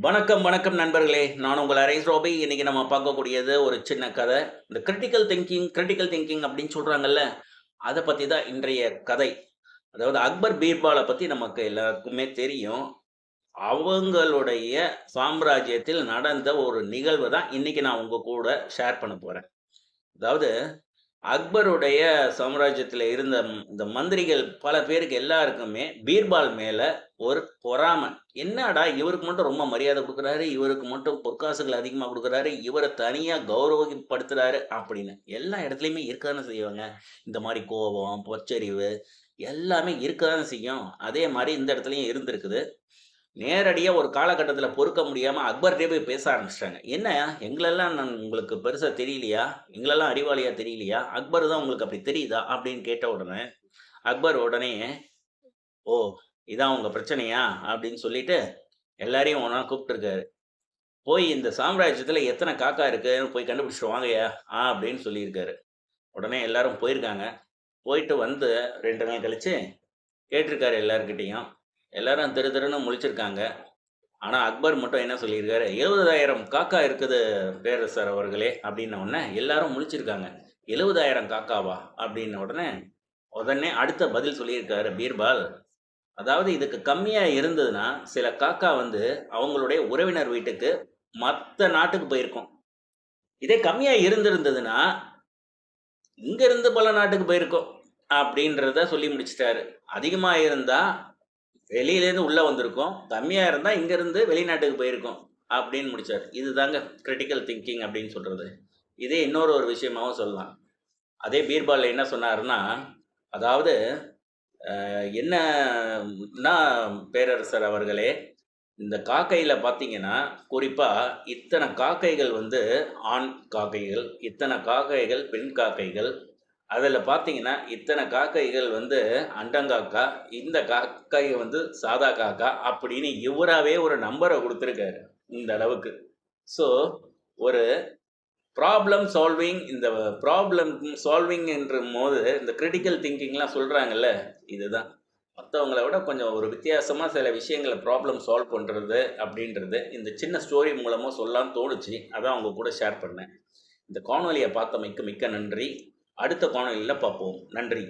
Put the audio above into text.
வணக்கம், வணக்கம் நண்பர்களே. நான் உங்கள் அரேஸ் ரோபி. இன்னைக்கு நம்ம பார்க்கக்கூடியது ஒரு சின்ன கதை. இந்த கிரிட்டிக்கல் திங்கிங் அப்படின்னு சொல்றாங்கல்ல, அத பத்தி தான் இன்றைய கதை. அதாவது அக்பர், பீர்பால பத்தி நமக்கு எல்லாருக்குமே தெரியும். அவங்களுடைய சாம்ராஜ்யத்தில் நடந்த ஒரு நிகழ்வு தான் இன்னைக்கு நான் உங்க கூட ஷேர் பண்ண போறேன். அதாவது அக்பருடைய சாம்ராஜ்யத்தில இருந்த இந்த மந்திரிகள் பல பேருக்கு எல்லாருக்குமே பீர்பால் மேல ஒரு பொறாம. என்னடா இவருக்கு மட்டும் ரொம்ப மரியாதை குடுக்குறாரு, இவருக்கு மட்டும் பொற்காசுகள் அதிகமா குடுக்குறாரு, இவர தனியா கௌரவப்படுத்துறாரு அப்படின்னு. எல்லா இடத்துலயுமே இருக்க தானே செய்வாங்க. இந்த மாரி கோபம், பொச்சரிவு எல்லாமே இருக்க தானே செய்யும். அதே மாரி இந்த இடத்துலயும் இருந்திருக்குது. நேரடியா ஒரு காலகட்டத்தில பொறுக்க முடியாம அக்பர்ட்டயே போய் பேச ஆரம்பிச்சுட்டாங்க. "என்ன எங்களெல்லாம் உங்களுக்கு பெருசா தெரியலையா? எங்களெல்லாம் அறிவாளியா தெரியலையா? அக்பர் தான் உங்களுக்கு அப்படி தெரியுதா?" அப்படின்னு கேட்ட உடனே, அக்பர் உடனே, "ஓ! இதான் உங்க பிரச்சனையா?" அப்படின்னு சொல்லிட்டு எல்லாரையும் ஒண்ணா கூப்பிட்டுருக்காரு. "போய் இந்த சாம்ராஜ்யத்தில எத்தன காக்கா இருக்குன்னு போய் கண்டுபிடிச்சுட்டு வாங்கய்யா" அப்படின்னு சொல்லியிருக்காரு. உடனே எல்லாரும் போயிருக்காங்க. போயிட்டு வந்து 2 நாள் கழிச்சு கேட்டிருக்காரு எல்லார்கிட்டயும். எல்லாரும் திரு திருன்னு முழிச்சிருக்காங்க. ஆனா, அக்பர் மட்டும் என்ன சொல்லியிருக்காரு, "70,000 காக்கா இருக்குது பேரரசர் அவர்களே" அப்படின்ன உடனே எல்லாரும் முழிச்சிருக்காங்க. "70,000 காக்காவா?" அப்படின்ன உடனே, உடனே அடுத்த பதில் சொல்லியிருக்காரு பீர்பால். அதாவது இதுக்கு கம்மியா இருந்ததுன்னா, சில காக்கா வந்து அவங்களுடைய உறவினர் வீட்டுக்கு மத்த நாட்டுக்கு போயிருக்கும். இதே கம்மியா இருந்திருந்ததுன்னா, இங்க இருந்து பல நாட்டுக்கு போயிருக்கும். அப்படின்றத சொல்லி முடிச்சுட்டாரு. அதிகமா இருந்தா வெளியிலேருந்து உள்ள வந்திருக்கும். கம்மியா இருந்தா இங்கருந்து வெளிநாட்டுக்கு போயிருக்கும். அப்படின்னு முடிச்சாரு. இதுதாங்க கிரிட்டிக்கல் திங்கிங் அப்படின்னு சொல்றது. இதே இன்னொரு ஒரு விஷயமாவும் சொல்லலாம். அதே பீர்பால் என்ன சொன்னாருன்னா, அதாவது என்னன்னா பேரரசர் அவர்களே, இந்த காக்கையில பார்த்தீங்கன்னா, குறிப்பா இத்தன காக்கைகள் வந்து ஆண் காக்கைகள், இத்தன காக்கைகள் பெண் காக்கைகள். அதில பார்த்தீங்கன்னா, இத்தன காக்கைகள் வந்து அண்டங்காக்கா, இந்த காக்கை வந்து சாதா காக்கா அப்படின்னு இவராவே ஒரு நம்பர குடுத்திருக்காரு. இந்த அளவுக்கு. ஸோ, ஒரு இந்த ப்ராப்ளம் சால்விங் என்றும்போது, இந்த கிரிட்டிக்கல் திங்கிங்லாம் சொல்றாங்கல்ல, இதுதான். மத்தவங்கள விட கொஞ்சம் ஒரு வித்தியாசமா சில விஷயங்கள ப்ராப்ளம் சால்வ் பண்றது அப்படின்றது, இந்த சின்ன ஸ்டோரி மூலமா சொல்லலாம்னு தோணுச்சு. அதான் உங்க கூட ஷேர் பண்ணேன். இந்த காணொளிய பார்த்தமைக்கு மிக்க நன்றி. அடுத்த காணொளியில பார்ப்போம். நன்றி.